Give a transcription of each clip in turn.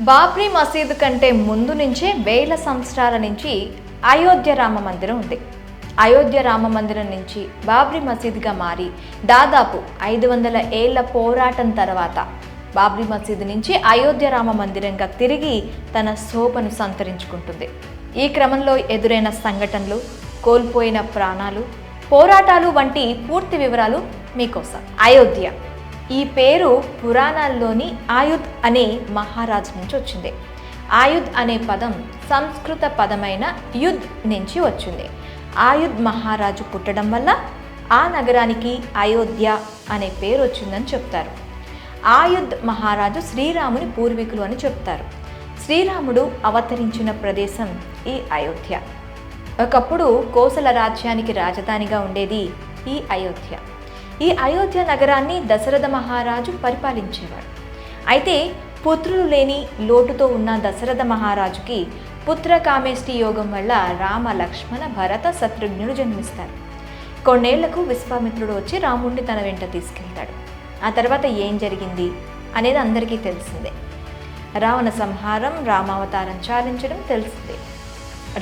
బాబ్రీ మసీదు కంటే ముందు నుంచే వేల సంవత్సరాల నుంచి అయోధ్య రామ మందిరం ఉంది. అయోధ్య రామ మందిరం నుంచి బాబ్రీ మసీదుగా మారి దాదాపు 500 ఏళ్ల పోరాటం తర్వాత బాబ్రీ మసీదు నుంచి అయోధ్య రామ మందిరంగా తిరిగి తన శోభను సంతరించుకుంటుంది. ఈ క్రమంలో ఎదురైన సంఘటనలు, కోల్పోయిన ప్రాణాలు, పోరాటాలు వంటి పూర్తి వివరాలు మీకోసం. అయోధ్య ఈ పేరు పురాణాల్లోని ఆయుధ్ అనే మహారాజు నుంచి వచ్చింది. ఆయుధ్ అనే పదం సంస్కృత పదమైన యుద్ధ్ నుంచి వచ్చింది. ఆయుధ్ మహారాజు పుట్టడం వల్ల ఆ నగరానికి అయోధ్య అనే పేరు వచ్చిందని చెప్తారు. ఆయుధ్ మహారాజు శ్రీరాముని పూర్వీకులు అని చెప్తారు. శ్రీరాముడు అవతరించిన ప్రదేశం ఈ అయోధ్య. ఒకప్పుడు కోసల రాజ్యానికి రాజధానిగా ఉండేది ఈ అయోధ్య. ఈ అయోధ్య నగరాన్ని దశరథ మహారాజు పరిపాలించేవాడు. అయితే పుత్రులు లేని లోటుతో ఉన్న దశరథ మహారాజుకి పుత్రకామేష్టి యోగం వల్ల రామ, లక్ష్మణ, భరత, శత్రుఘ్నుడు జన్మిస్తారు. కొన్నేళ్లకు విశ్వామిత్రుడు వచ్చి రాముడిని తన వెంట తీసుకెళ్తాడు. ఆ తర్వాత ఏం జరిగింది అనేది అందరికీ తెలిసిందే. రావణ సంహారం, రామావతారం చాలించడం తెలిసిందే.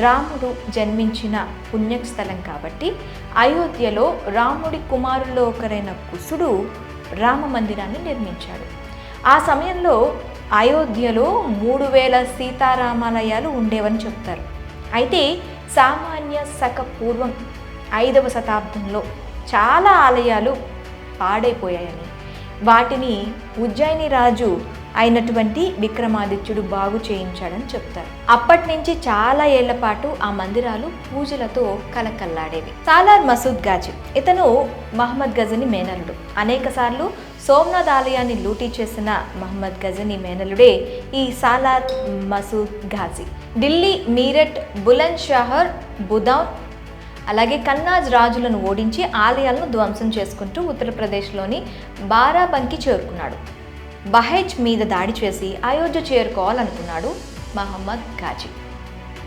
రాముడు జన్మించిన పుణ్యస్థలం కాబట్టి అయోధ్యలో రాముడి కుమారుల్లో ఒకరైన కుశుడు రామ మందిరాన్ని నిర్మించాడు. ఆ సమయంలో అయోధ్యలో 3000 సీతారామాలయాలు ఉండేవని చెప్తారు. అయితే సామాన్య శక పూర్వం 5వ శతాబ్దంలో చాలా ఆలయాలు పాడైపోయాయని, వాటిని ఉజ్జయిని రాజు అయినటువంటి విక్రమాదిత్యుడు బాగు చేయించాడని చెప్తారు. అప్పటి నుంచి చాలా ఏళ్ల పాటు ఆ మందిరాలు పూజలతో కలకల్లాడేవి. సాలార్ మసూద్ ఘాజీ ఇతను మహమ్మద్ గజని మేనలుడు. అనేక సార్లు సోమనాథ్ ఆలయాన్ని లూటీ చేసిన మహమ్మద్ గజని మేనలుడే ఈ సాలార్ మసూద్ ఘాజీ. ఢిల్లీ, మీరట్, బులంద్ షహర్, బుదౌన్ అలాగే కన్నాజ్ రాజులను ఓడించి ఆలయాలను ధ్వంసం చేసుకుంటూ ఉత్తరప్రదేశ్లోని బారాబంకి చేరుకున్నాడు. బహైజ్ మీద దాడి చేసి అయోధ్య చేరుకోవాలనుకున్నాడు మహమ్మద్ ఘాజీ.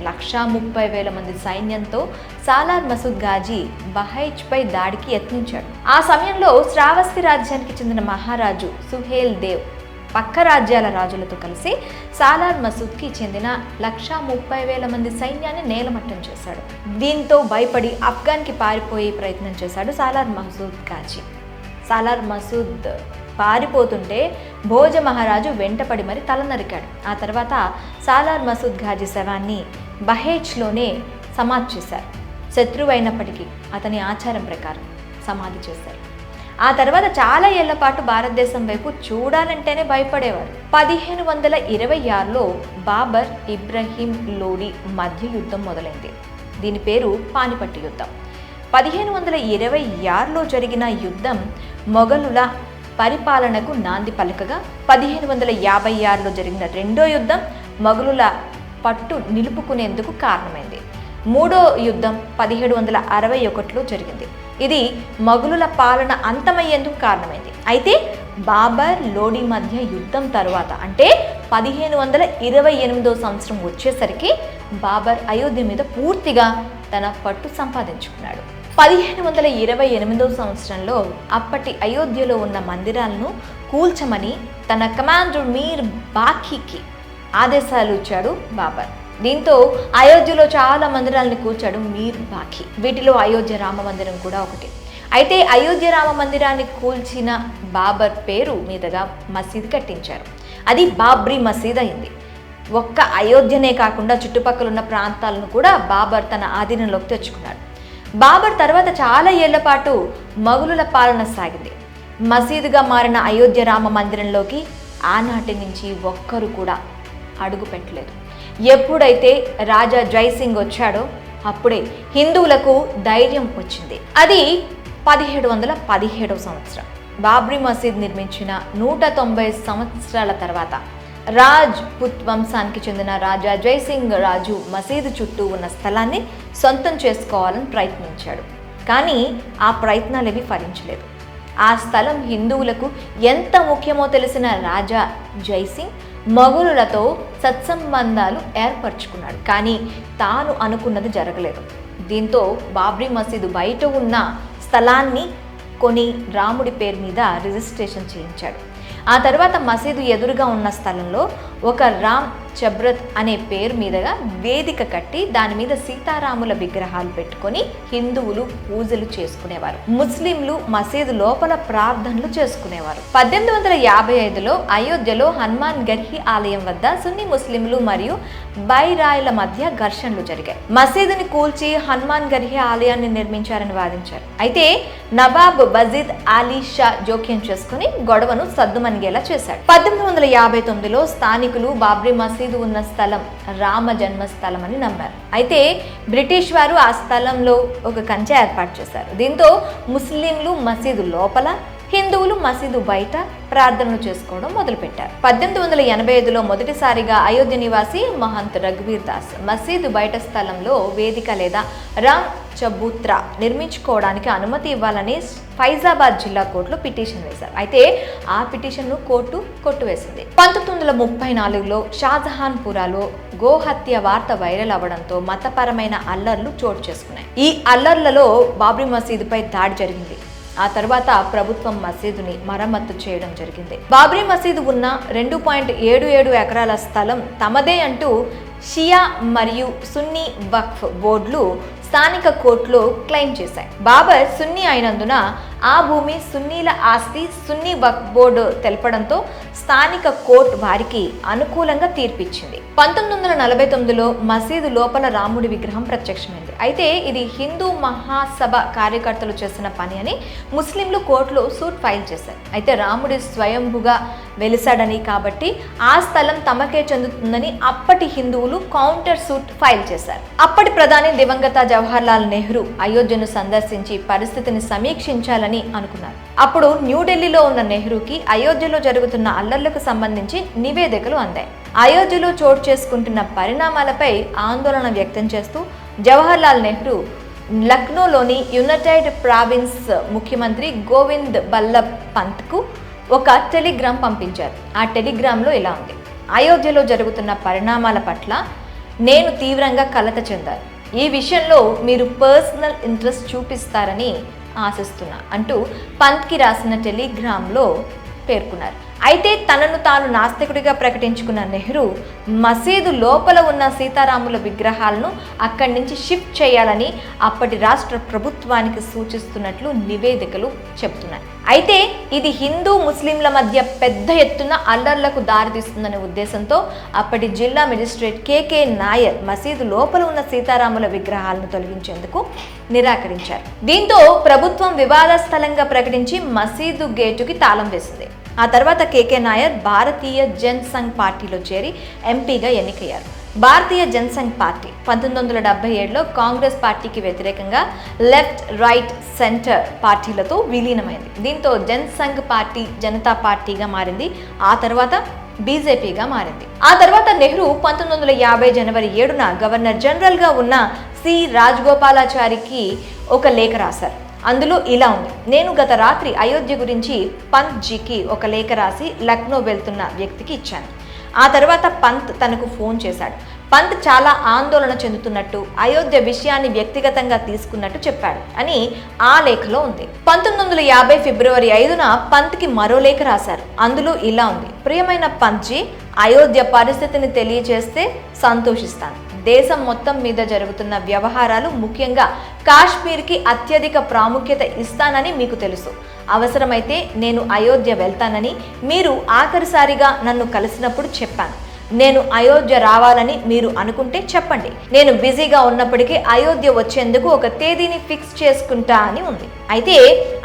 130,000 మంది సైన్యంతో సాలార్ మసూద్ ఘాజీ బహైజ్పై దాడికి యత్నించాడు. ఆ సమయంలో శ్రావస్తి రాజ్యానికి చెందిన మహారాజు సుహేల్ దేవ్ పక్క రాజ్యాల రాజులతో కలిసి సాలార్ మసూద్కి చెందిన 130,000 మంది సైన్యాన్ని నేలమట్టం చేశాడు. దీంతో భయపడి ఆఫ్ఘన్కి పారిపోయే ప్రయత్నం చేశాడు సాలార్ మసూద్ ఘాజీ. సాలార్ మసూద్ పారిపోతుంటే భోజ మహారాజు వెంటపడి మరి తల నరికాడు. ఆ తర్వాత సాలార్ మసూద్ ఘాజీ శవాన్ని బహేజ్లోనే సమాధి చేశారు. శత్రువు అయినప్పటికీ అతని ఆచారం ప్రకారం సమాధి చేశారు. ఆ తర్వాత చాలా ఏళ్ల పాటు భారతదేశం వైపు చూడాలంటేనే భయపడేవారు. 1526లో బాబర్, ఇబ్రహీం లోడి మధ్య యుద్ధం మొదలైంది. దీని పేరు పానిపట్టు యుద్ధం. 1526లో జరిగిన యుద్ధం మొఘలుల పరిపాలనకు నాంది పలకగా 1556లో జరిగిన రెండో యుద్ధం మొఘలుల పట్టు నిలుపుకునేందుకు కారణమైంది. మూడో యుద్ధం 1761లో జరిగింది. ఇది మొఘలుల పాలన అంతమయ్యేందుకు కారణమైంది. అయితే బాబర్, లోడి మధ్య యుద్ధం తరువాత అంటే 1528వ సంవత్సరం వచ్చేసరికి బాబర్ అయోధ్య మీద పూర్తిగా తన పట్టు సంపాదించుకున్నాడు. 1528వ సంవత్సరంలో అప్పటి అయోధ్యలో ఉన్న మందిరాలను కూల్చమని తన కమాండర్ మీర్ బాఖీకి ఆదేశాలు ఇచ్చాడు బాబర్. దీంతో అయోధ్యలో చాలా మందిరాలను కూల్చాడు మీర్ బాఖీ. వీటిలో అయోధ్య రామ మందిరం కూడా ఒకటి. అయితే అయోధ్య రామ మందిరాన్ని కూల్చిన బాబర్ పేరు మీదుగా మసీద్ కట్టించారు. అది బాబ్రీ మసీద్ అయింది. ఒక్క అయోధ్యనే కాకుండా చుట్టుపక్కల ఉన్న ప్రాంతాలను కూడా బాబర్ తన ఆధీనంలోకి తెచ్చుకున్నాడు. బాబర్ తర్వాత చాలా ఏళ్ల పాటు మొఘలుల పాలన సాగింది. మసీదుగా మారిన అయోధ్య రామ మందిరంలోకి ఆనాటి నుంచి ఒక్కరు కూడా అడుగు పెట్టలేదు. ఎప్పుడైతే రాజా జైసింగ్ వచ్చాడో అప్పుడే హిందువులకు ధైర్యం వచ్చింది. అది 1717వ సంవత్సరం. బాబ్రీ మసీద్ నిర్మించిన 190 సంవత్సరాల తర్వాత రాజ్పుత్ వంశానికి చెందిన రాజా జైసింగ్ రాజు మసీదు చుట్టూ ఉన్న స్థలాన్ని సొంతం చేసుకోవాలని ప్రయత్నించాడు. కానీ ఆ ప్రయత్నాలేవి ఫలించలేదు. ఆ స్థలం హిందువులకు ఎంత ముఖ్యమో తెలిసిన రాజా జైసింగ్ మొఘలులతో సత్సంబంధాలు ఏర్పరచుకున్నాడు. కానీ తాను అనుకున్నది జరగలేదు. దీంతో బాబ్రీ మసీదు బయట ఉన్న స్థలాన్ని కొని రాముడి పేరు మీద రిజిస్ట్రేషన్ చేయించాడు. ఆ తర్వాత మసీదు ఎదురుగా ఉన్న స్థలంలో ఒక రామ్ చబ్రత్ అనే పేరు మీదుగా వేదిక కట్టి దాని మీద సీతారాముల విగ్రహాలు పెట్టుకొని హిందువులు పూజలు చేసుకునేవారు. ముస్లింలు మసీదు లోపల ప్రార్థనలు చేసుకునేవారు. 1855లో అయోధ్యలో హనుమాన్ గర్హి ఆలయం వద్ద సున్నీ ముస్లింలు మరియు బైరాయిల మధ్య ఘర్షణలు జరిగాయి. మసీదుని కూల్చి హనుమాన్ గర్హి ఆలయాన్ని నిర్మించారని వాదించారు. అయితే నవాబ్ వజీద్ అలీ షా జోక్యం చేసుకుని గొడవను సద్దుమణిగేలా చేశాడు. 1859లో స్థానికులు బాబ్రీ మసీదు ఉన్న స్థలం రామ జన్మస్థలం అని నమ్మారు. అయితే బ్రిటిష్ వారు ఆ స్థలంలో ఒక కంచె ఏర్పాటు చేశారు. దీంతో ముస్లింలు మసీదు లోపల, హిందువులు మసీదు బయట ప్రార్థనలు చేసుకోవడం మొదలుపెట్టారు. 1885లో మొదటిసారిగా అయోధ్య నివాసి మహంత్ రఘువీర్ దాస్ మసీదు బయట స్థలంలో వేదిక లేదా రామ్ చబూత్రా నిర్మించుకోవడానికి అనుమతి ఇవ్వాలని ఫైజాబాద్ జిల్లా కోర్టులో పిటిషన్ వేశారు. అయితే ఆ పిటిషన్ను కోర్టు కొట్టివేసింది. 1934లో షాజహాన్పురాలో గోహత్య వార్త వైరల్ అవ్వడంతో మతపరమైన అల్లర్లు చోటు చేసుకున్నాయి. ఈ అల్లర్లలో బాబ్రీ మసీదుపై దాడి జరిగింది. ఆ తర్వాత ప్రభుత్వం మసీదుని మరమ్మత్తు చేయడం జరిగింది. బాబ్రీ మసీదు ఉన్న 2.77 ఎకరాల స్థలం తమదే అంటూ షియా మరియు సున్నీ వక్ఫ్ బోర్డులు స్థానిక కోర్టులో క్లెయిమ్ చేశాయి. బాబర్ సున్నీ అయినందున ఆ భూమి సున్నీల ఆస్తి సున్నీ వక్ఫ్ బోర్డు తెలపడంతో స్థానిక కోర్టు వారికి అనుకూలంగా తీర్పిచ్చింది. 1949లో మసీదు లోపల రాముడి విగ్రహం ప్రత్యక్షమైంది. అయితే ఇది హిందూ మహాసభ కార్యకర్తలు చేసిన పని అని ముస్లింలు కోర్టులో సూట్ ఫైల్ చేశారు. అయితే రాముడి స్వయంభుగా వెలిసాడని కాబట్టి ఆ స్థలం తమకే చెందుతుందని అప్పటి హిందువులు కౌంటర్ సూట్ ఫైల్ చేశారు. అప్పటి ప్రధాని దివంగత జవహర్లాల్ నెహ్రూ అయోధ్యను సందర్శించి పరిస్థితిని సమీక్షించాలని అనుకున్నారు. అప్పుడు న్యూఢిల్లీలో ఉన్న నెహ్రూకి అయోధ్యలో జరుగుతున్న అల్లర్లకు సంబంధించి నివేదికలు అందాయి. అయోధ్యలో చోటు చేసుకుంటున్న పరిణామాలపై ఆందోళన వ్యక్తం చేస్తూ జవహర్లాల్ నెహ్రూ లక్నోలోని యునైటెడ్ ప్రావిన్స్ ముఖ్యమంత్రి గోవింద్ బల్లభ్ పంత్కు ఒక టెలిగ్రామ్ పంపించారు. ఆ టెలిగ్రామ్లో ఇలా ఉంది: అయోధ్యలో జరుగుతున్న పరిణామాల పట్ల నేను తీవ్రంగా కలత చెందాను. ఈ విషయంలో మీరు పర్సనల్ ఇంట్రెస్ట్ చూపిస్తారని ఆశిస్తున్నా అంటూ పంత్కి రాసిన టెలిగ్రామ్లో పేర్కొన్నారు. అయితే తనను తాను నాస్తికుడిగా ప్రకటించుకున్న నెహ్రూ మసీదు లోపల ఉన్న సీతారాముల విగ్రహాలను అక్కడి నుంచి షిఫ్ట్ చేయాలని అప్పటి రాష్ట్ర ప్రభుత్వానికి సూచిస్తున్నట్లు నివేదికలు చెబుతున్నాయి. అయితే ఇది హిందూ ముస్లింల మధ్య పెద్ద ఎత్తున అల్లర్లకు దారితీస్తుందనే ఉద్దేశంతో అప్పటి జిల్లా మెజిస్ట్రేట్ కేకే నాయర్ మసీదు లోపల ఉన్న సీతారాముల విగ్రహాలను తొలగించేందుకు నిరాకరించారు. దీంతో ప్రభుత్వం వివాదాస్పదంగా ప్రకటించి మసీదు గేటుకి తాళం వేసింది. ఆ తర్వాత కేకే నాయర్ భారతీయ జన్ సంఘ్ పార్టీలో చేరి ఎంపీగా ఎన్నికయ్యారు. భారతీయ జన్ సంఘ్ పార్టీ 1977లో కాంగ్రెస్ పార్టీకి వ్యతిరేకంగా లెఫ్ట్, రైట్, సెంటర్ పార్టీలతో విలీనమైంది. దీంతో జన్ సంఘ్ పార్టీ జనతా పార్టీగా మారింది. ఆ తర్వాత బీజేపీగా మారింది. ఆ తర్వాత నెహ్రూ 1950 జనవరి 7న గవర్నర్ జనరల్గా ఉన్న సి రాజగోపాలాచారికి ఒక లేఖ రాశారు. అందులో ఇలా ఉంది: నేను గత రాత్రి అయోధ్య గురించి పంత్ జీకి ఒక లేఖ రాసి లక్నో వెళ్తున్న వ్యక్తికి ఇచ్చాను. ఆ తర్వాత పంత్ తనకు ఫోన్ చేశాడు. పంత్ చాలా ఆందోళన చెందుతున్నట్టు, అయోధ్య విషయాన్ని వ్యక్తిగతంగా తీసుకున్నట్టు చెప్పాడు అని ఆ లేఖలో ఉంది. 1950 ఫిబ్రవరి 5న పంత్కి మరో లేఖ రాశారు. అందులో ఇలా ఉంది: ప్రియమైన పంత్జీ, అయోధ్య పరిస్థితిని తెలియజేస్తే సంతోషిస్తాను. దేశం మొత్తం మీద జరుగుతున్న వ్యవహారాలు, ముఖ్యంగా కాశ్మీర్కి అత్యధిక ప్రాముఖ్యత ఇస్తానని మీకు తెలుసు. అవసరమైతే నేను అయోధ్య వెళ్తానని మీరు ఆఖరిసారిగా నన్ను కలిసినప్పుడు చెప్పాను. నేను అయోధ్య రావాలని మీరు అనుకుంటే చెప్పండి. నేను బిజీగా ఉన్నప్పటికీ అయోధ్య వచ్చేందుకు ఒక తేదీని ఫిక్స్ చేసుకుంటా అని ఉంది. అయితే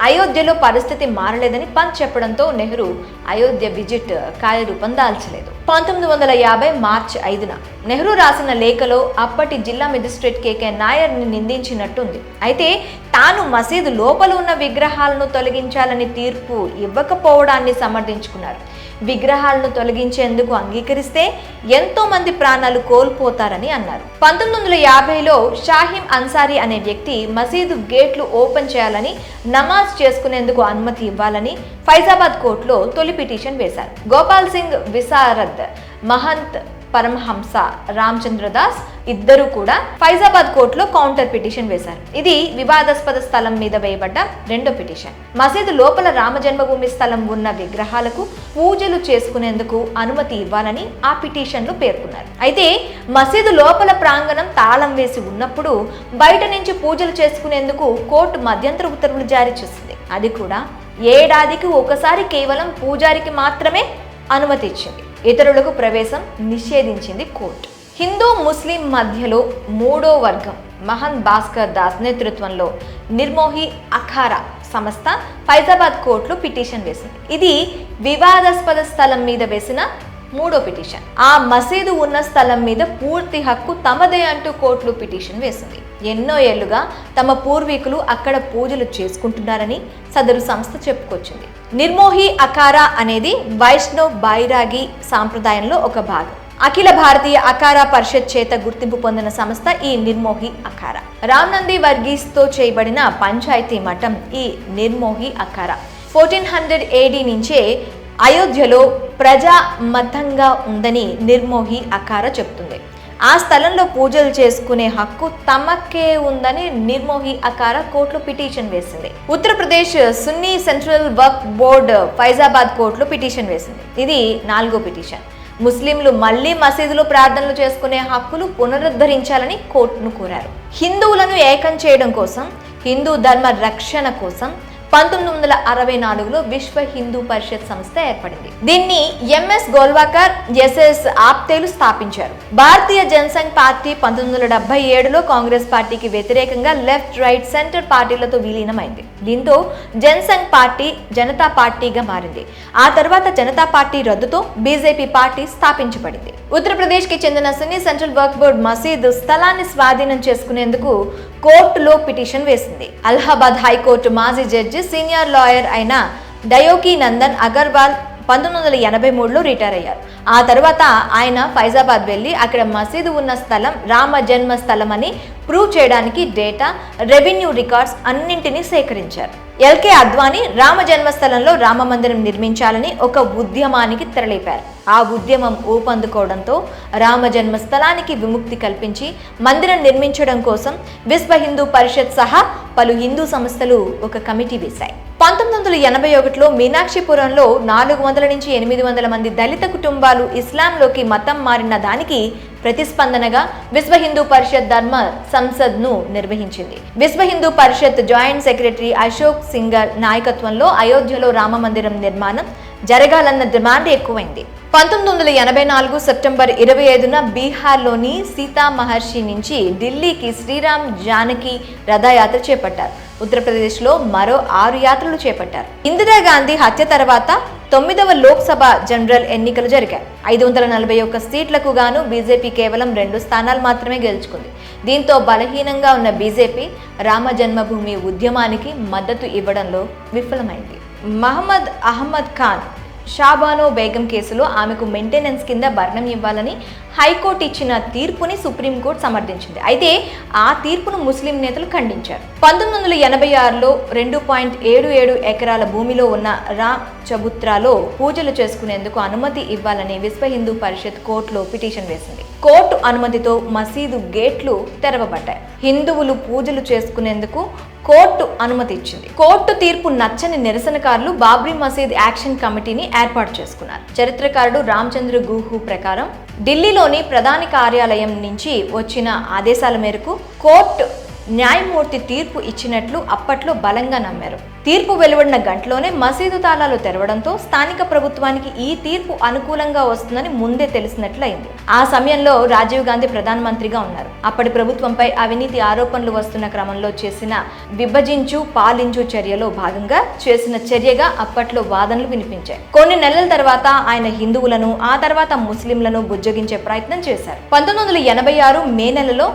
అయోధ్యలో పరిస్థితి మారలేదని పంత్ చెప్పడంతో నెహ్రూ అయోధ్య విజిట్ కార్యరూపం దాల్చలేదు. 1950 మార్చి 5న నెహ్రూ రాసిన లేఖలో అప్పటి జిల్లా మెజిస్ట్రేట్ కేకే నాయర్ని నిందించినట్టుంది. అయితే తాను మసీదు లోపల ఉన్న విగ్రహాలను తొలగించాలని తీర్పు ఇవ్వకపోవడాన్ని సమర్థించుకున్నారు. విగ్రహాలను తొలగించేందుకు అంగీకరిస్తే ఎంతో మంది ప్రాణాలు కోల్పోతారని అన్నారు. 1950లో షాహిం అన్సారీ అనే వ్యక్తి మసీదు గేట్లు ఓపెన్ చేయాలని, నమాజ్ చేసుకునేందుకు అనుమతి ఇవ్వాలని ఫైజాబాద్ కోర్టులో తొలి పిటిషన్ వేశారు. గోపాల్ సింగ్ విశారద్ మహంత్ పరమహంస రామచంద్ర దాస్ ఇద్దరు కూడా ఫైజాబాద్ కోర్టులో కౌంటర్ పిటిషన్ వేశారు. ఇది వివాదాస్పద స్థలం మీద వేయబడ్డ రెండో పిటిషన్. మసీదు లోపల రామ జన్మభూమి స్థలం ఉన్న విగ్రహాలకు పూజలు చేసుకునేందుకు అనుమతి ఇవ్వాలని ఆ పిటిషన్ లో పేర్కొన్నారు. అయితే మసీదు లోపల ప్రాంగణం తాళం వేసి ఉన్నప్పుడు బయట నుంచి పూజలు చేసుకునేందుకు కోర్టు మధ్యంతర ఉత్తర్వులు జారీ చేసింది. అది కూడా ఏడాదికి ఒకసారి కేవలం పూజారికి మాత్రమే అనుమతి ఇచ్చింది. ఇతరులకు ప్రవేశం నిషేధించింది కోర్టు. హిందూ ముస్లిం మధ్యలో మూడో వర్గం మహన్ భాస్కర్ దాస్ నేతృత్వంలో నిర్మోహి అఖారా సంస్థ ఫైజాబాద్ కోర్టులో పిటిషన్ వేసింది. ఇది వివాదాస్పద స్థలం మీద వేసిన మూడో పిటిషన్. ఆ మసీదు ఉన్న స్థలం మీద పూర్తి హక్కు తమదే అంటూ కోర్టులో పిటిషన్ వేసింది. ఎన్నో ఏళ్లుగా తమ పూర్వీకులు అక్కడ పూజలు చేసుకుంటున్నారని సదరు సంస్థ చెప్పుకొచ్చింది. నిర్మోహి అఖారా అనేది వైష్ణవ్ బైరాగి సాంప్రదాయంలో ఒక భాగం. అఖిల భారతీయ అఖారా పరిషత్ చేత గుర్తింపు పొందిన సంస్థ ఈ నిర్మోహి అఖారా. రామ్నంది వర్గీస్ తో చేయబడిన పంచాయతీ మఠం ఈ నిర్మోహి అఖారా 1400 AD నుంచే అయోధ్యలో ప్రజా మతంగా ఉందని నిర్మోహి అఖారా చెప్తుంది. ఆ స్థలంలో పూజలు చేసుకునే హక్కు తమకే ఉందని నిర్మోహి అఖారా కోర్టులో పిటిషన్ వేసింది. ఉత్తరప్రదేశ్ సున్నీ సెంట్రల్ వక్ఫ్ బోర్డు ఫైజాబాద్ కోర్టులో పిటిషన్ వేసింది. ఇది 4వ పిటిషన్. ముస్లింలు మళ్లీ మసీదులో ప్రార్థనలు చేసుకునే హక్కులు పునరుద్ధరించాలని కోర్టును కోరారు. హిందువులను ఏకం చేయడం కోసం, హిందూ ధర్మ రక్షణ కోసం 1964లో విశ్వ హిందూ పరిషత్ సంస్థ ఏర్పడింది. దీన్ని ఎంఎస్ గోల్వాకర్, ఎస్ఎస్ ఆప్తేలు స్థాపించారు. భారతీయ జనసంఘ్ పార్టీ 1977లో కాంగ్రెస్ పార్టీకి వ్యతిరేకంగా లెఫ్ట్, రైట్, సెంటర్ పార్టీలతో విలీనమైంది. దీంతో జనసంఘ్ పార్టీ జనతా పార్టీగా మారింది. ఆ తర్వాత జనతా పార్టీ రద్దుతో బీజేపీ పార్టీ స్థాపించబడింది. ఉత్తరప్రదేశ్ కి చెందిన సున్నీ సెంట్రల్ వక్ఫ్ బోర్డు మసీదు స్థలాన్ని స్వాధీనం చేసుకునేందుకు కోర్టులో పిటిషన్ వేసింది. అలహాబాద్ హైకోర్టు మాజీ జడ్జి, సీనియర్ లాయర్ అయిన డయోకి నందన్ అగర్వాల్ 1983లో రిటైర్ అయ్యారు. ఆ తర్వాత ఆయన ఫైజాబాద్ వెళ్లి అక్కడ మసీదు ఉన్న స్థలం రామ జన్మ స్థలం అని ప్రూవ్ చేయడానికి డేటా, రెవెన్యూ రికార్డ్స్ అన్నింటినీ సేకరించారు. ఎల్కే అద్వానీ రామ జన్మస్థలంలో రామ మందిరం నిర్మించాలని ఒక ఉద్యమానికి తెరలేపారు. ఆ ఉద్యమం ఊపందుకోవడంతో రామ జన్మస్థలానికి విముక్తి కల్పించి మందిరం నిర్మించడం కోసం విశ్వ హిందూ పరిషత్ సహా పలు హిందూ సంస్థలు ఒక కమిటీ వేశాయి. 1981లో మీనాక్షిపురంలో 400 నుంచి 800 మంది దళిత కుటుంబాలు ఇస్లాంలోకి మతం మారిన దానికి ప్రతిస్పందనగా విశ్వ హిందూ పరిషత్ ధర్మ సంసద్ ను నిర్వహించింది. విశ్వ హిందూ పరిషత్ జాయింట్ సెక్రటరీ అశోక్ సింగర్ నాయకత్వంలో అయోధ్యలో రామ మందిరం నిర్మాణం జరగాలన్న డిమాండ్ ఎక్కువైంది. 1984 సెప్టెంబర్ 25న బీహార్లోని సీతా మహర్షి నుంచి ఢిల్లీకి శ్రీరామ్ జానకి రథయాత్ర చేపట్టారు. ఉత్తరప్రదేశ్లో మరో 6 యాత్రలు చేపట్టారు. ఇందిరాగాంధీ హత్య తర్వాత 9వ లోక్సభ జనరల్ ఎన్నికలు జరిగాయి. 541 సీట్లకు గాను బీజేపీ కేవలం 2 స్థానాలు మాత్రమే గెలుచుకుంది. దీంతో బలహీనంగా ఉన్న బీజేపీ రామ జన్మభూమి ఉద్యమానికి మద్దతు ఇవ్వడంలో విఫలమైంది. మహమ్మద్ అహ్మద్ ఖాన్ షాబానో బేగం కేసులో ఆమెకు మెయింటెనెన్స్ కింద భరణం ఇవ్వాలని హైకోర్టు ఇచ్చిన తీర్పుని సుప్రీంకోర్టు సమర్థించింది. అయితే ఆ తీర్పును ముస్లిం నేతలు ఖండించారు. 1986లో 2.77 ఎకరాల భూమిలో ఉన్న రామ్ చబుత్రాలో పూజలు చేసుకునేందుకు అనుమతి ఇవ్వాలని విశ్వ హిందూ పరిషత్ కోర్టులో పిటిషన్ వేసింది. కోర్టు అనుమతితో మసీదు గేట్లు తెరవబడ్డాయి. హిందువులు పూజలు చేసుకునేందుకు కోర్టు అనుమతి ఇచ్చింది. కోర్టు తీర్పు నచ్చని నిరసనకారులు బాబ్రీ మసీద్ యాక్షన్ కమిటీని ఏర్పాటు చేసుకున్నారు. చరిత్రకారుడు రామచంద్ర గుహు ప్రకారం ఢిల్లీలోని ప్రధాని కార్యాలయం నుంచి వచ్చిన ఆదేశాల మేరకు కోర్టు న్యాయమూర్తి తీర్పు ఇచ్చినట్లు అప్పట్లో బలంగా నమ్మారు. తీర్పు వెలువడిన గంటలోనే మసీదు తాళాలు తెరవడంతో స్థానిక ప్రభుత్వానికి ఈ తీర్పు అనుకూలంగా వస్తుందని ముందే తెలిసినట్లయింది. ఆ సమయంలో రాజీవ్ గాంధీ ప్రధానమంత్రిగా ఉన్నారు. అప్పటి ప్రభుత్వంపై అవినీతి ఆరోపణలు వస్తున్న క్రమంలో చేసిన విభజించు పాలించు చర్యలో భాగంగా చేసిన చర్యగా అప్పట్లో వాదనలు వినిపించాయి. కొన్ని నెలల తర్వాత ఆయన హిందువులను, ఆ తర్వాత ముస్లింలను బుజ్జగించే ప్రయత్నం చేశారు. 1986 మే నెలలో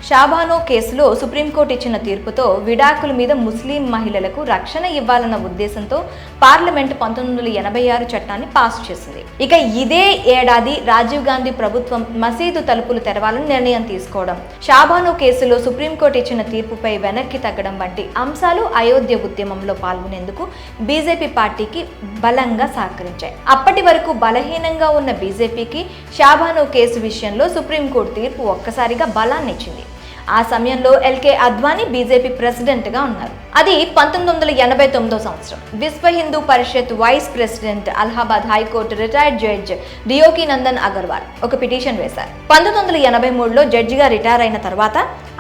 షాబానో కేసులో సుప్రీంకోర్టు ఇచ్చిన తీర్పుతో విడాకుల మీద ముస్లిం మహిళలకు రక్షణ ఇవ్వాలన్న ఉద్దేశంతో పార్లమెంట్ 1986 చట్టాన్ని పాస్ చేసింది. ఇక ఇదే ఏడాది రాజీవ్ గాంధీ ప్రభుత్వం మసీదు తలుపులు తెరవాలని నిర్ణయం తీసుకోవడం, షాబాను కేసులో సుప్రీంకోర్టు ఇచ్చిన తీర్పుపై వెనక్కి తగ్గడం వంటి అంశాలు అయోధ్య ఉద్యమంలో పాల్గొనేందుకు బీజేపీ పార్టీకి బలంగా సహకరించాయి. అప్పటి వరకు బలహీనంగా ఉన్న బీజేపీకి షాబాను కేసు విషయంలో సుప్రీంకోర్టు తీర్పు ఒక్కసారిగా బలాన్ని ఇచ్చింది. ఆ సమయంలో ఎల్కే అద్వానీ బీజేపీ ప్రెసిడెంట్ గా ఉన్నారు. అది 1989 సంవత్సరం. Vishwa Hindu Parishad vice president, Allahabad high court retired judge Deoki Nandan Agarwal ఒక పిటిషన్ వేశారు. 1983లో జడ్జిగా రిటైర్ అయిన తర్వాత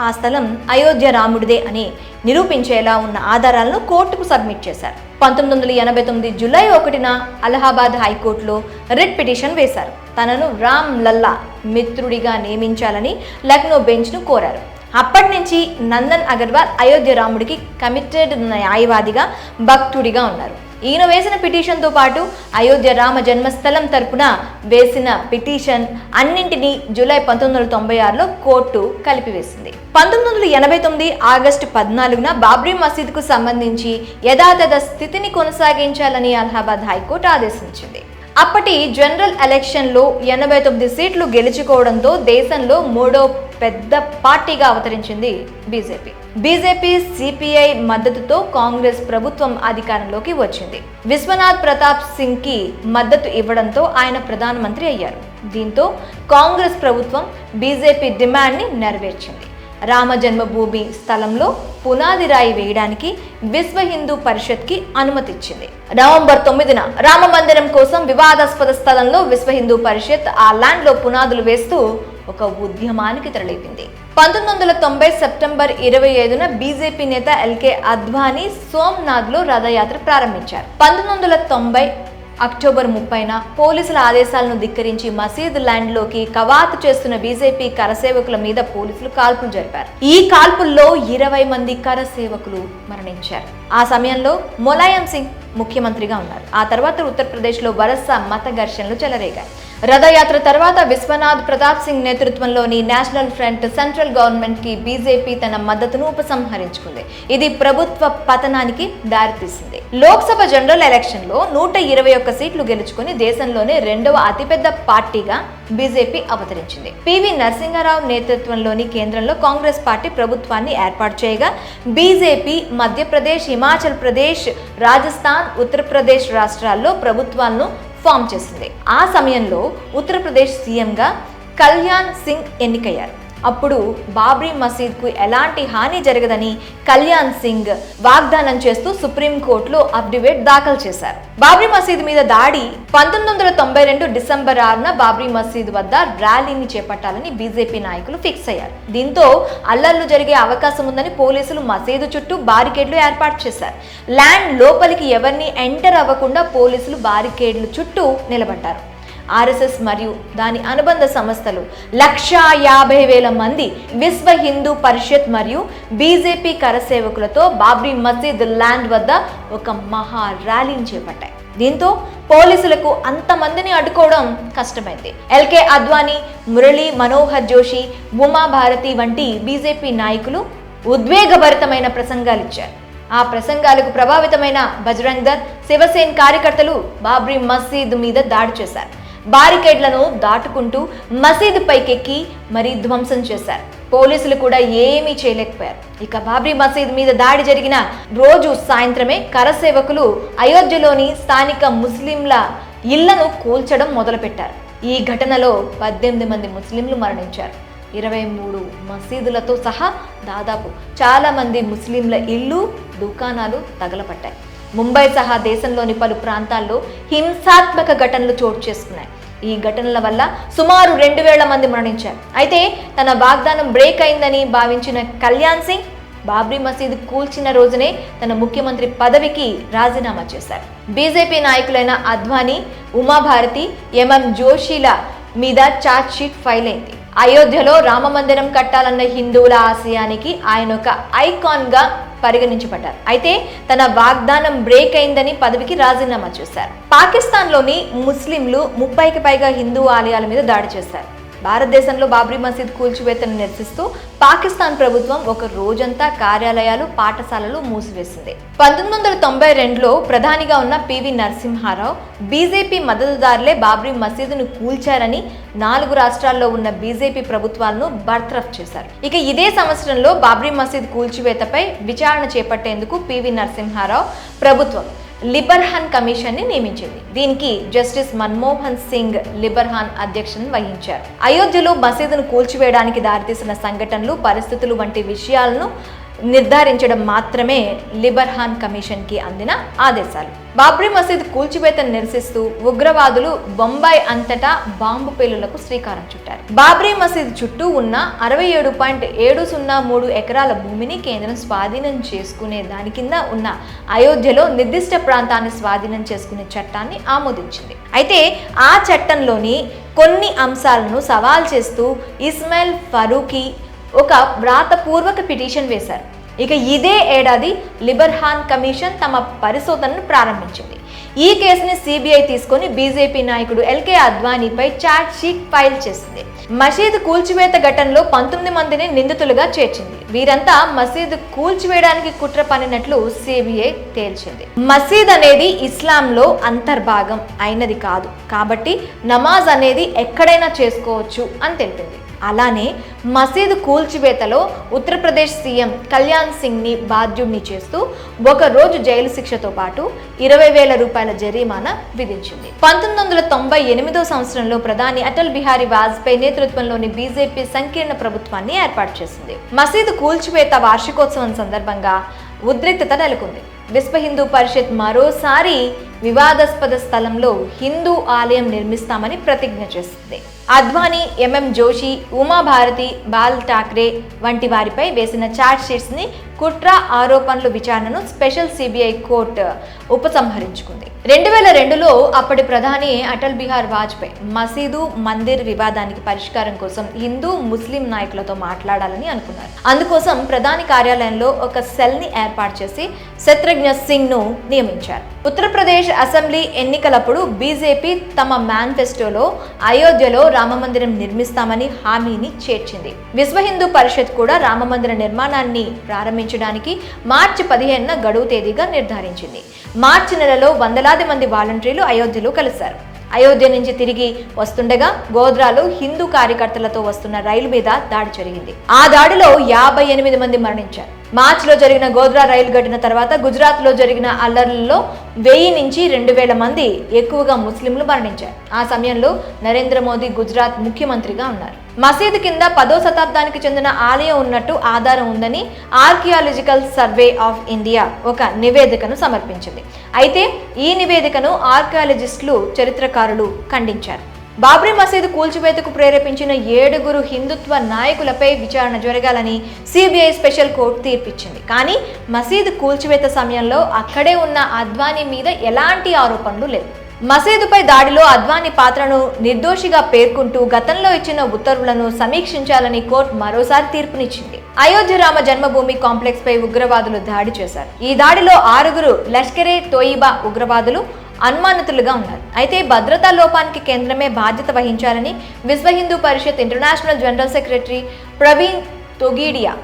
ఆ స్థలం అయోధ్య రాముడిదే అని నిరూపించేలా ఉన్న ఆధారాలను కోర్టుకు సబ్మిట్ చేశారు. 1989 జూలై 1న అలహాబాద్ హైకోర్టులో రిట్ పిటిషన్ వేశారు. తనను రామ్ లల్లా మిత్రుడిగా నియమించాలని లక్నో బెంచ్ను కోరారు. అప్పటి నుంచి నందన్ అగర్వాల్ అయోధ్య రాముడికి కమిటెడ్ న్యాయవాదిగా, భక్తుడిగా ఉన్నారు. ఈయన వేసిన పిటిషన్తో పాటు అయోధ్య రామ జన్మస్థలం తరపున వేసిన పిటిషన్ అన్నింటినీ జూలై 1996లో కోర్టు కలిపివేసింది. 1989 ఆగస్టు 14న బాబ్రీ మసీద్కు సంబంధించి యథాతథ స్థితిని కొనసాగించాలని అలహాబాద్ హైకోర్టు ఆదేశించింది. అప్పటి జనరల్ ఎలక్షన్లో 89 సీట్లు గెలుచుకోవడంతో దేశంలో మూడో పెద్ద పార్టీగా అవతరించింది బీజేపీ. సిపిఐ మద్దతుతో కాంగ్రెస్ ప్రభుత్వం అధికారంలోకి వచ్చింది. విశ్వనాథ్ ప్రతాప్ సింగ్ కి మద్దతు ఇవ్వడంతో ఆయన ప్రధానమంత్రి అయ్యారు. దీంతో కాంగ్రెస్ ప్రభుత్వం బీజేపీ డిమాండ్ ని నెరవేర్చింది. రామ జన్మభూమి స్థలంలో పునాది రాయి వేయడానికి విశ్వ హిందూ పరిషత్ కి అనుమతిచ్చింది. నవంబర్ 9న రామ మందిరం కోసం వివాదాస్పద స్థలంలో విశ్వ హిందూ పరిషత్ ఆ ల్యాండ్ లో పునాదులు వేస్తూ ఒక ఉద్యమానికి తెరలేపింది. 1990 సెప్టెంబర్ 25న బీజేపీ నేత ఎల్కే అద్వానీ సోమనాథ్ లో రథయాత్ర ప్రారంభించారు. 1990 అక్టోబర్ 30న పోలీసుల ఆదేశాలను ధిక్కరించి మసీద్ ల్యాండ్ లోకి కవాతు చేస్తున్న బీజేపీ కరసేవకుల మీద పోలీసులు కాల్పులు జరిపారు. ఈ కాల్పుల్లో 20 మంది కరసేవకులు మరణించారు. ఆ సమయంలో ములాయం సింగ్ ముఖ్యమంత్రిగా ఉన్నారు. ఆ తర్వాత ఉత్తరప్రదేశ్లో వరుస మత ఘర్షణలు చెలరేగాయి. రథయాత్ర తర్వాత విశ్వనాథ్ ప్రతాప్ సింగ్ నేతృత్వంలోని నేషనల్ ఫ్రంట్ సెంట్రల్ గవర్నమెంట్ కి బీజేపీ తన మద్దతును ఉపసంహరించుకుంది. ఇది ప్రభుత్వ పతనానికి దారితీసింది. లోక్సభ జనరల్ ఎలక్షన్ లో 121 సీట్లు గెలుచుకుని దేశంలోనే రెండవ అతిపెద్ద పార్టీగా బీజేపీ అవతరించింది. పివి నరసింహారావు నేతృత్వంలోని కేంద్రంలో కాంగ్రెస్ పార్టీ ప్రభుత్వాన్ని ఏర్పాటు చేయగా బీజేపీ మధ్యప్రదేశ్, హిమాచల్ ప్రదేశ్, రాజస్థాన్, ఉత్తరప్రదేశ్ రాష్ట్రాల్లో ప్రభుత్వాలను ఫామ్ చేసింది. ఆ సమయంలో ఉత్తరప్రదేశ్ సీఎంగా కళ్యాణ్ సింగ్ ఎన్నికయ్యారు. అప్పుడు బాబ్రీ మసీద్కు ఎలాంటి హాని జరగదని కళ్యాణ్ సింగ్ వాగ్దానం చేస్తూ సుప్రీంకోర్టులో అఫిడవిట్ దాఖలు చేశారు. బాబ్రీ మసీద్ మీద దాడి 1992 డిసెంబర్ 6న బాబ్రీ మసీద్ వద్ద ర్యాలీని చేపట్టాలని బీజేపీ నాయకులు ఫిక్స్ అయ్యారు. దీంతో అల్లర్లు జరిగే అవకాశం ఉందని పోలీసులు మసీదు చుట్టూ బారికేడ్లు ఏర్పాటు చేశారు. ల్యాండ్ లోపలికి ఎవరిని ఎంటర్ అవ్వకుండా పోలీసులు బారికేడ్లు చుట్టూ నిలబడ్డారు. ఆర్ఎస్ఎస్ మరియు దాని అనుబంధ సంస్థలు 150,000 మంది విశ్వ హిందూ పరిషత్ మరియు బీజేపీ కరసేవకులతో బాబ్రీ మసీద్ ల్యాండ్ వద్ద ఒక మహా ర్యాలీని చేపట్టాయి. దీంతో పోలీసులకు అంతమందిని అడ్డుకోవడం కష్టమైంది. ఎల్కే అద్వానీ, మురళీ మనోహర్ జోషి, ఉమా భారతి వంటి బీజేపీ నాయకులు ఉద్వేగభరితమైన ప్రసంగాలు ఇచ్చారు. ఆ ప్రసంగాలకు ప్రభావితమైన బజరంగ్ దళ్, శివసేన కార్యకర్తలు బాబ్రీ మసీద్ మీద దాడి చేశారు. బారికేడ్లను దాటుకుంటూ మసీదు పైకెక్కి మరీ ధ్వంసం చేశారు. పోలీసులు కూడా ఏమీ చేయలేకపోయారు. ఇక బాబ్రీ మసీద్ మీద దాడి జరిగిన రోజు సాయంత్రమే కరసేవకులు అయోధ్యలోని స్థానిక ముస్లింల ఇళ్లను కూల్చడం మొదలుపెట్టారు. ఈ ఘటనలో 18 మంది ముస్లింలు మరణించారు. 23 మసీదులతో సహా దాదాపు చాలా మంది ముస్లింల ఇళ్ళు, దుకాణాలు తగలపట్టాయి. ముంబై సహా దేశంలోని పలు ప్రాంతాల్లో హింసాత్మక ఘటనలు చోటు చేసుకున్నాయి. ఈ ఘటనల వల్ల సుమారు 2,000 మంది మరణించారు. అయితే తన వాగ్దానం బ్రేక్ అయిందని భావించిన కళ్యాణ్ సింగ్ బాబ్రీ మసీద్ కూల్చిన రోజునే తన ముఖ్యమంత్రి పదవికి రాజీనామా చేశారు. బీజేపీ నాయకులైన అద్వానీ, ఉమాభారతి, ఎంఎం జోషిల మీద ఛార్జ్ షీట్ ఫైల్ అయింది. అయోధ్యలో రామ మందిరం కట్టాలన్న హిందువుల ఆశయానికి ఆయన ఒక ఐకాన్ గా పరిగణించబడ్డారు. అయితే తన వాగ్దానం బ్రేక్ అయిందని పదవికి రాజీనామా చేశారు. పాకిస్తాన్లోని ముస్లింలు 30కి పైగా హిందూ ఆలయాల మీద దాడి చేశారు. భారతదేశంలో బాబ్రీ మసీద్ కూల్చివేతను నిరసిస్తూ పాకిస్తాన్ ప్రభుత్వం ఒక రోజంతా కార్యాలయాలు, పాఠశాలలు మూసివేసింది. 1992లో ప్రధానిగా ఉన్న పివి నరసింహారావు బీజేపీ మద్దతుదారులే బాబ్రీ మసీదును కూల్చారని 4 రాష్ట్రాల్లో ఉన్న బీజేపీ ప్రభుత్వాలను బర్తరఫ్ చేశారు. ఇక ఇదే సంవత్సరంలో బాబ్రీ మసీద్ కూల్చివేతపై విచారణ చేపట్టేందుకు పివి నరసింహారావు ప్రభుత్వం లిబర్హాన్ కమిషన్ ని నియమించింది. దీనికి జస్టిస్ మన్మోహన్ సింగ్ లిబర్హాన్ అధ్యక్షతన వహించారు. అయోధ్యలో మసీదును కూల్చివేయడానికి దారితీసిన సంఘటనలు, పరిస్థితులు వంటి విషయాలను నిర్ధారించడం మాత్రమే లిబర్హాన్ కమిషన్ కి అందిన ఆదేశాలు. బాబ్రీ మసీద్ కూల్చివేతను నిరసిస్తూ ఉగ్రవాదులు బొంబాయి అంతటా బాంబు పేలులకు శ్రీకారం చుట్టారు. బాబ్రీ మసీద్ చుట్టూ ఉన్న 67.703 ఎకరాల భూమిని కేంద్రం స్వాధీనం చేసుకునే దాని కింద ఉన్న అయోధ్యలో నిర్దిష్ట ప్రాంతాన్ని స్వాధీనం చేసుకునే చట్టాన్ని ఆమోదించింది. అయితే ఆ చట్టంలోని కొన్ని అంశాలను సవాల్ చేస్తూ ఇస్మాయిల్ ఫరూఖీ ఒక వ్రాతపూర్వక పిటిషన్ వేశారు. ఇక ఇదే ఏడాది లిబర్హాన్ కమిషన్ తమ పరిశోధనను ప్రారంభించింది. ఈ కేసుని సిబిఐ తీసుకొని బీజేపీ నాయకుడు ఎల్కే అద్వానీపై ఛార్జ్ షీట్ ఫైల్ చేసింది. మసీదు కూల్చివేత ఘటనలో 19 మందిని నిందితులుగా చేర్చింది. వీరంతా మసీదు కూల్చివేయడానికి కుట్ర పన్నినట్లు సిబిఐ తేల్చింది. మసీద్ అనేది ఇస్లాంలో అంతర్భాగం అయినది కాదు, కాబట్టి నమాజ్ అనేది ఎక్కడైనా చేసుకోవచ్చు అని తెలిపింది. అలానే మసీదు కూల్చివేతలో ఉత్తరప్రదేశ్ సీఎం కళ్యాణ్ సింగ్ ని బాధ్యుడిని చేస్తూ 1 రోజు జైలు శిక్షతో పాటు 20,000 రూపాయల జరిమానా విధించింది. 1998వ సంవత్సరంలో ప్రధాని అటల్ బిహారీ వాజ్పేయి నేతృత్వంలోని బీజేపీ సంకీర్ణ ప్రభుత్వాన్ని ఏర్పాటు చేసింది. మసీదు కూల్చివేత వార్షికోత్సవం సందర్భంగా ఉద్రిక్తత నెలకొంది. విశ్వ హిందూ పరిషత్ మరోసారి వివాదాస్పద స్థలంలో హిందూ ఆలయం నిర్మిస్తామని ప్రతిజ్ఞ చేసింది. అద్వానీ, ఎంఎం జోషి, ఉమాభారతి, బాల్ ఠాక్రే వంటి వారిపై వేసిన ఛార్జ్ షీట్స్ ని కుట్ర ఆరోపణలు విచారణను స్పెషల్ సిబిఐ కోర్టు ఉపసంహరించుకుంది. 2002లో అప్పటి ప్రధాని అటల్ బిహారీ వాజ్పేయి మసీదు, మందిర్ వివాదానికి పరిష్కారం కోసం హిందూ, ముస్లిం నాయకులతో మాట్లాడాలని అనుకున్నారు. అందుకోసం ప్రధాని కార్యాలయంలో ఒక సెల్ ని ఏర్పాటు చేసి శత్రుఘ్న సింగ్ ను నియమించారు. ఉత్తరప్రదేశ్ అసెంబ్లీ ఎన్నికలప్పుడు బీజేపీ తమ మేనిఫెస్టోలో అయోధ్యలో రామమందిరం నిర్మిస్తామని హామీని చేర్చింది. విశ్వ హిందూ పరిషత్ కూడా రామమందిర నిర్మాణాన్ని ప్రారంభించడానికి మార్చి 15న గడువు తేదీగా నిర్ధారించింది. మార్చి నెలలో వందలాది మంది వాలంటీర్లు అయోధ్యలో కలిశారు. అయోధ్య నుంచి తిరిగి వస్తుండగా గోధ్రాలో హిందూ కార్యకర్తలతో వస్తున్న రైలు మీద దాడి జరిగింది. ఆ దాడిలో 58 మంది మరణించారు. మార్చిలో జరిగిన గోధ్రా రైలు ఘటన తర్వాత గుజరాత్ లో జరిగిన అల్లర్లలో 1000 నుంచి 2000 మంది ఎక్కువగా ముస్లింలు మరణించారు. ఆ సమయంలో నరేంద్ర మోదీ గుజరాత్ ముఖ్యమంత్రిగా ఉన్నారు. మసీదు కింద 10వ శతాబ్దానికి చెందిన ఆలయం ఉన్నట్టు ఆధారం ఉందని ఆర్కియాలజికల్ సర్వే ఆఫ్ ఇండియా ఒక నివేదికను సమర్పించింది. అయితే ఈ నివేదికను ఆర్కియాలజిస్టులు, చరిత్రకారులు ఖండించారు. బాబ్రీ మసీదు కూల్చివేతకు ప్రేరేపించిన 7 హిందుత్వ నాయకులపై విచారణ జరగాలని సిబిఐ స్పెషల్ కోర్టు తీర్పిచ్చింది. కానీ మసీదు కూల్చివేత సమయంలో అక్కడే ఉన్న అద్వానీ మీద ఎలాంటి ఆరోపణలు లేవు. మసీదుపై దాడిలో అద్వానీ పాత్రను నిర్దోషిగా పేర్కొంటూ గతంలో ఇచ్చిన ఉత్తర్వులను సమీక్షించాలని కోర్టు మరోసారి తీర్పునిచ్చింది. అయోధ్య రామ జన్మభూమి కాంప్లెక్స్ పై ఉగ్రవాదులు దాడి చేశారు. ఈ దాడిలో 6 లష్కరే తోయిబా ఉగ్రవాదులు అనుమానితులుగా ఉన్నారు. అయితే భద్రతా లోపానికి కేంద్రమే బాధ్యత వహించాలని Vishwa Hindu Parishad international general secretary Praveen Togadia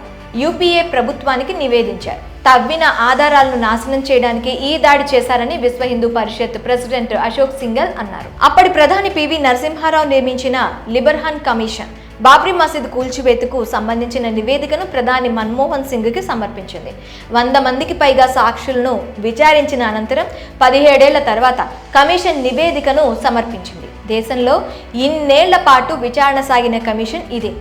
UPA ప్రభుత్వానికి నివేదించారు. తవ్విన ఆధారాలను నాశనం చేయడానికి ఈ దాడి చేశారని విశ్వ హిందూ పరిషత్ ప్రెసిడెంట్ అశోక్ సింఘల్ అన్నారు. అప్పటి ప్రధాని పివి నరసింహారావు నియమించిన లిబర్హాన్ కమిషన్ బాబ్రీ మసీద్ కూల్చివేతకు సంబంధించిన నివేదికను ప్రధాని మన్మోహన్ సింగ్ కి సమర్పించింది. 100 మందికి పైగా సాక్షులను విచారించిన అనంతరం 17 ఏళ్ల తర్వాత కమిషన్ నివేదికను సమర్పించింది. దేశంలో ఇన్నేళ్ల పాటు విచారణ సాగిన కమిషన్ ఇదే.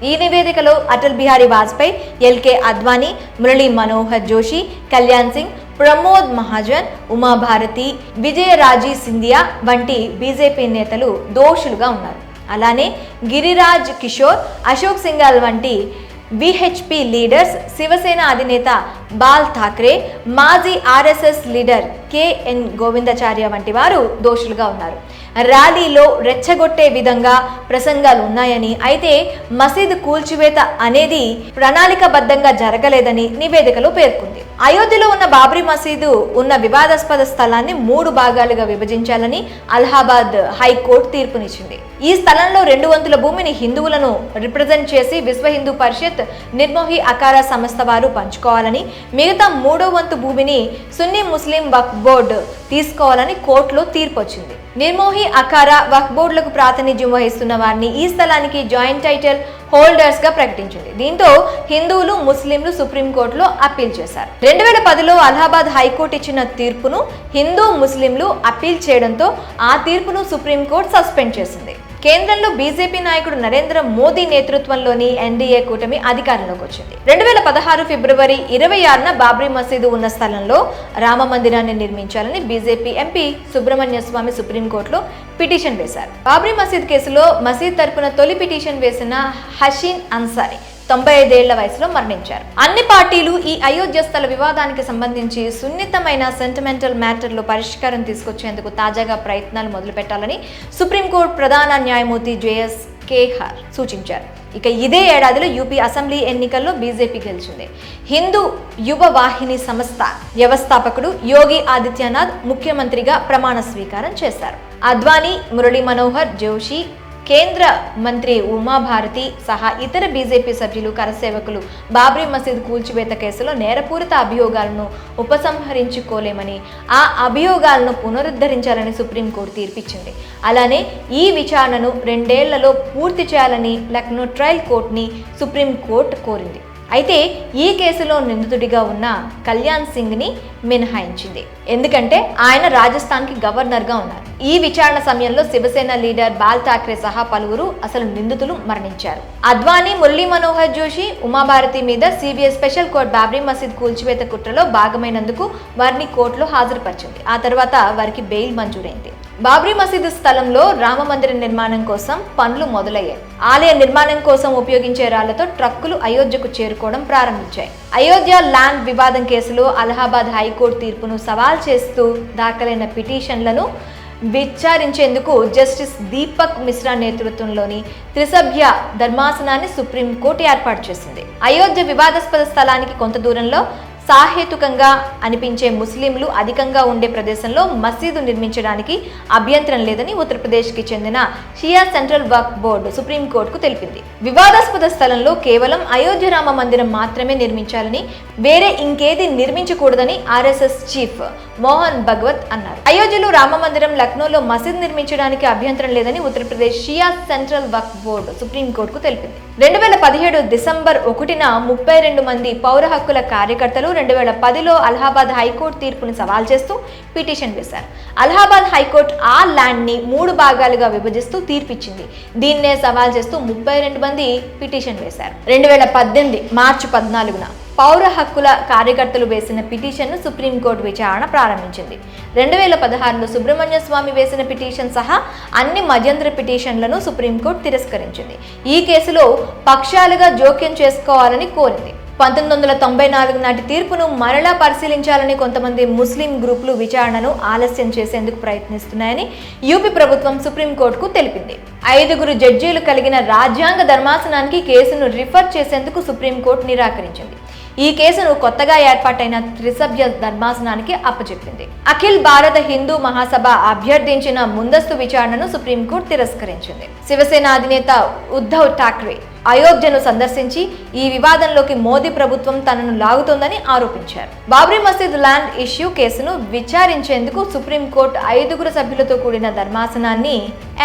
ఈ నివేదికలో అటల్ బిహారీ వాజ్పేయి, ఎల్కే అద్వానీ, మురళీ మనోహర్ జోషి, కళ్యాణ్ సింగ్, ప్రమోద్ మహాజన్, ఉమాభారతి, విజయరాజీ సింధియా వంటి బీజేపీ నేతలు దోషులుగా ఉన్నారు. అలానే గిరిరాజ్ కిషోర్, అశోక్ సింఘాల్ వంటి విహెచ్పి లీడర్స్, శివసేన అధినేత బాల్ ఠాక్రే, మాజీ ఆర్ఎస్ఎస్ లీడర్ కెఎన్ గోవిందాచార్య వంటి వారు దోషులుగా ఉన్నారు. ర్యాలీలో రెచ్చగొట్టే విధంగా ప్రసంగాలు ఉన్నాయని, అయితే మసీదు కూల్చివేత అనేది ప్రణాళికాబద్ధంగా జరగలేదని నివేదికలో పేర్కొంది. అయోధ్యలో ఉన్న బాబ్రీ మసీదు ఉన్న వివాదాస్పద స్థలాన్ని 3 భాగాలుగా విభజించాలని అలహాబాద్ హైకోర్టు తీర్పునిచ్చింది. ఈ స్థలంలో 2 వంతుల భూమిని హిందువులను రిప్రజెంట్ చేసి విశ్వ హిందూ పరిషత్ నిర్మోహి అఖారా సంస్థ వారు పంచుకోవాలని, మిగతా 3వ వంతు భూమిని సున్నీ ముస్లిం వక్ఫ్ బోర్డు తీసుకోవాలని కోర్టులో తీర్పు వచ్చింది. నిర్మోహి అఖారా వక్ఫ్ బోర్డులకు ప్రాతినిధ్యం వహిస్తున్న వారిని ఈ స్థలానికి జాయింట్ టైటిల్ హోల్డర్స్ గా ప్రకటించింది. దీంతో హిందువులు, ముస్లింలు సుప్రీంకోర్టులో అప్పీల్ చేశారు. 2010లో అలహాబాద్ హైకోర్టు ఇచ్చిన తీర్పును హిందూ, ముస్లింలు అప్పీల్ చేయడంతో ఆ తీర్పును సుప్రీంకోర్టు సస్పెండ్ చేసింది. కేంద్రంలో బీజేపీ నాయకుడు నరేంద్ర మోదీ నేతృత్వంలోని ఎన్డీఏ కూటమి అధికారంలోకి వచ్చింది. 2016 ఫిబ్రవరి 26న బాబ్రీ మసీదు ఉన్న స్థలంలో రామ మందిరాన్ని నిర్మించాలని బీజేపీ ఎంపీ సుబ్రహ్మణ్య స్వామి సుప్రీంకోర్టులో పిటిషన్ వేశారు. బాబ్రీ మసీద్ కేసులో మసీద్ తరపున తొలి పిటిషన్ వేసిన హసీన్ అన్సారీ 95 ఏళ్ల వయసులో మరణించారు. అన్ని పార్టీలు ఈ అయోధ్య స్థల వివాదానికి సంబంధించి సున్నితమైన సెంటిమెంటల్ మ్యాటర్లో పరిష్కారం తీసుకొచ్చేందుకు తాజాగా ప్రయత్నాలు మొదలుపెట్టాలని సుప్రీంకోర్టు ప్రధాన న్యాయమూర్తి జేఎస్ కేహార్ సూచించారు. ఇక ఇదే ఏడాదిలో యూపీ అసెంబ్లీ ఎన్నికల్లో బీజేపీ గెలిచింది. హిందూ యువ వాహిని సంస్థ వ్యవస్థాపకుడు యోగి ఆదిత్యనాథ్ ముఖ్యమంత్రిగా ప్రమాణ స్వీకారం చేశారు. అద్వానీ, మురళీ మనోహర్ జోషి, కేంద్ర మంత్రి ఉమాభారతి సహా ఇతర బీజేపీ సభ్యులు, కరసేవకులు బాబ్రీ మసీద్ కూల్చివేత కేసులో నేరపూరిత అభియోగాలను ఉపసంహరించుకోలేమని, ఆ అభియోగాలను పునరుద్ధరించాలని సుప్రీంకోర్టు తీర్పిచ్చింది. అలానే ఈ విచారణను 2 ఏళ్లలో పూర్తి చేయాలని లక్నో ట్రయల్ కోర్టుని సుప్రీంకోర్టు కోరింది. అయితే ఈ కేసులో నిందితుడిగా ఉన్న కళ్యాణ్ సింగ్ ని మినహాయించింది. ఎందుకంటే ఆయన రాజస్థాన్కి గవర్నర్గా ఉన్నారు. ఈ విచారణ సమయంలో శివసేన లీడర్ బాల్ ఠాక్రే సహా పలువురు అసలు నిందితులు మరణించారు. అద్వానీ, మురళీ మనోహర్ జోషి, ఉమాభారతి మీద సిబిఐ స్పెషల్ కోర్టు బాబ్రీ మసీద్ కూల్చివేత కుట్రలో భాగమైనందుకు వారిని కోర్టులో హాజరుపరిచింది. ఆ తర్వాత వారికి బెయిల్ మంజూరైంది. బాబ్రీ మసీదు స్థలంలో రామ మందిర నిర్మాణం కోసం పనులు మొదలయ్యాయి. ఆలయ నిర్మాణం కోసం ఉపయోగించే రాళ్లతో ట్రక్కులు అయోధ్యకు చేరుకోవడం ప్రారంభించాయి. అయోధ్య ల్యాండ్ వివాదం కేసులో అలహాబాద్ హైకోర్టు తీర్పును సవాల్ చేస్తూ దాఖలైన పిటిషన్లను విచారించేందుకు జస్టిస్ దీపక్ మిశ్రా నేతృత్వంలోని త్రిసభ్య ధర్మాసనాన్ని సుప్రీంకోర్టు ఏర్పాటు చేసింది. అయోధ్య వివాదాస్పద స్థలానికి కొంత దూరంలో సాహేతుకంగా అనిపించే ముస్లింలు అధికంగా ఉండే ప్రదేశంలో మసీదు నిర్మించడానికి అభ్యంతరం లేదని ఉత్తరప్రదేశ్కి చెందిన షియా సెంట్రల్ వక్ఫ్ బోర్డు సుప్రీంకోర్టుకు తెలిపింది. వివాదాస్పద స్థలంలో కేవలం అయోధ్య రామ మందిరం మాత్రమే నిర్మించాలని, వేరే ఇంకేది నిర్మించకూడదని ఆర్ఎస్ఎస్ చీఫ్ మోహన్ భగవత్ అన్నారు. అయోధ్యలో రామ మందిరం, లక్నోలో మసీద్ నిర్మించడానికి అభ్యంతరం లేదని ఉత్తరప్రదేశ్ షియా సెంట్రల్ వక్ఫ్ బోర్డు సుప్రీంకోర్టుకు తెలిపింది. 2017 డిసెంబర్ 1న 32 మంది పౌర హక్కుల కార్యకర్తలు 2010లో అలహాబాద్ హైకోర్టు తీర్పుని సవాల్ చేస్తూ పిటిషన్ వేశారు. అలహాబాద్ హైకోర్టు ఆ ల్యాండ్ ని 3 భాగాలుగా విభజిస్తూ తీర్పిచ్చింది. దీన్నే సవాల్ చేస్తూ 32 మంది పిటిషన్ వేశారు. 2018 మార్చి 14న పౌర హక్కుల కార్యకర్తలు వేసిన పిటిషన్ను సుప్రీంకోర్టు విచారణ ప్రారంభించింది. 2016లో సుబ్రహ్మణ్య స్వామి వేసిన పిటిషన్ సహా అన్ని మధ్యంతర పిటిషన్లను సుప్రీంకోర్టు తిరస్కరించింది. ఈ కేసులో పక్షాలుగా జోక్యం చేసుకోవాలని కోరింది. 1994 నాటి తీర్పును మరలా పరిశీలించాలని కొంతమంది ముస్లిం గ్రూపులు విచారణను ఆలస్యం చేసేందుకు ప్రయత్నిస్తున్నాయని యూపీ ప్రభుత్వం సుప్రీంకోర్టుకు తెలిపింది. 5 జడ్జీలు కలిగిన రాజ్యాంగ ధర్మాసనానికి కేసును రిఫర్ చేసేందుకు సుప్రీంకోర్టు నిరాకరించింది. ఈ కేసును కొత్తగా ఏర్పాటైన త్రిసభ్య ధర్మాసనానికి అప్పచెప్పింది. అఖిల్ భారత హిందూ మహాసభ అభ్యర్థించిన ముందస్తు విచారణను సుప్రీంకోర్టు తిరస్కరించింది. శివసేన అధినేత ఉద్ధవ్ ఠాక్రే అయోధ్యను సందర్శించి ఈ వివాదంలోకి మోదీ ప్రభుత్వం తనను లాగుతోందని ఆరోపించారు. బాబ్రీ మసీద్ ల్యాండ్ ఇష్యూ కేసును విచారించేందుకు సుప్రీంకోర్టు 5 సభ్యులతో కూడిన ధర్మాసనాన్ని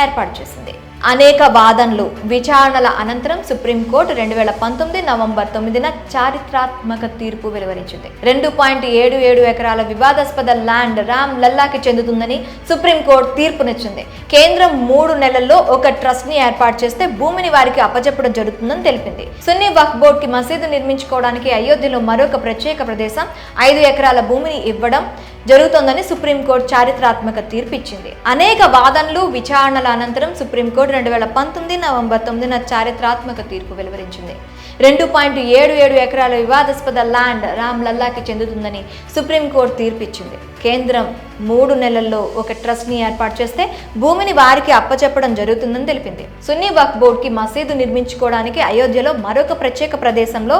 ఏర్పాటు చేసింది. అనేక వాదనలు, విచారణల అనంతరం సుప్రీంకోర్టు 2019 నవంబర్ 9న చారిత్రాత్మక తీర్పు వెలువరించింది. 2.77 ఎకరాల వివాదాస్పద ల్యాండ్ రామ్ లల్లాకి చెందుతుందని సుప్రీంకోర్టు తీర్పునిచ్చింది. కేంద్రం 3 నెలల్లో ఒక ట్రస్ట్ ని ఏర్పాటు చేస్తే భూమిని వారికి అప్పచెప్పడం జరుగుతుందని తెలిపింది. సున్నీ వక్ఫ్ బోర్డ్ కి మసీదు నిర్మించుకోవడానికి అయోధ్యలో మరొక ప్రత్యేక ప్రదేశం 5 ఎకరాల భూమిని ఇవ్వడం జరుగుతోందని సుప్రీంకోర్టు చారిత్రాత్మక తీర్పు ఇచ్చింది. అనేక వాదనలు, విచారణల అనంతరం సుప్రీంకోర్టు 2019 నవంబర్ 9న చారిత్రాత్మక తీర్పు వెలువరించింది. 2.77 ఎకరాల వివాదాస్పద ల్యాండ్ రామ్ లల్లాకి చెందుతుందని సుప్రీంకోర్టు తీర్పు ఇచ్చింది. కేంద్రం 3 నెలల్లో ఒక ట్రస్ట్ ని ఏర్పాటు చేస్తే భూమిని వారికి అప్పచెప్పడం జరుగుతుందని తెలిపింది. సున్నీ వక్ఫ్ బోర్డ్ కి మసీదు నిర్మించుకోవడానికి అయోధ్యలో మరొక ప్రత్యేక ప్రదేశంలో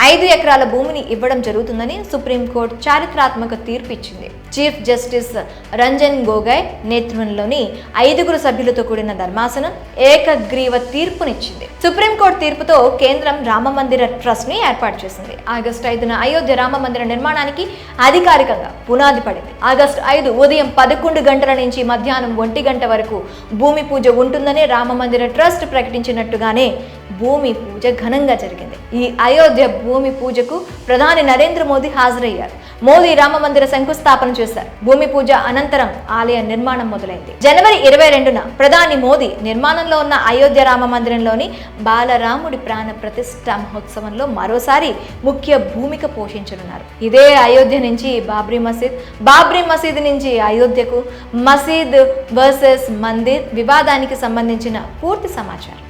5 ఎకరాల భూమిని ఇవ్వడం జరుగుతుందని సుప్రీంకోర్టు చారిత్రాత్మక తీర్పు ఇచ్చింది. చీఫ్ జస్టిస్ రంజన్ గొగోయ్ నేతృత్వంలోని 5 సభ్యులతో కూడిన ధర్మాసనం ఏకగ్రీవ తీర్పునిచ్చింది. సుప్రీంకోర్టు తీర్పుతో కేంద్రం రామమందిర ట్రస్ట్ ని ఏర్పాటు చేసింది. ఆగస్టు 5న అయోధ్య రామమందిర నిర్మాణానికి అధికారికంగా పునాది పడింది. ఆగస్టు 5 ఉదయం 11 గంటల నుంచి మధ్యాహ్నం 1 గంట వరకు భూమి పూజ ఉంటుందని రామమందిర ట్రస్ట్ ప్రకటించినట్టుగానే భూమి పూజ ఘనంగా జరిగింది. ఈ అయోధ్య భూమి పూజకు ప్రధాని నరేంద్ర మోదీ హాజరయ్యారు. మోదీ రామమందిర శంకుస్థాపన చేశారు. భూమి పూజ అనంతరం ఆలయ నిర్మాణం మొదలైంది. జనవరి 22న ప్రధాని మోదీ నిర్మాణంలో ఉన్న అయోధ్య రామ మందిరంలోని బాలరాముడి ప్రాణ ప్రతిష్ఠ మహోత్సవంలో మరోసారి ముఖ్య భూమిక పోషించనున్నారు. ఇదే అయోధ్య నుంచి బాబ్రీ మసీద్ నుంచి అయోధ్యకు మసీద్ వర్సెస్ మందిర్ వివాదానికి సంబంధించిన పూర్తి సమాచారం.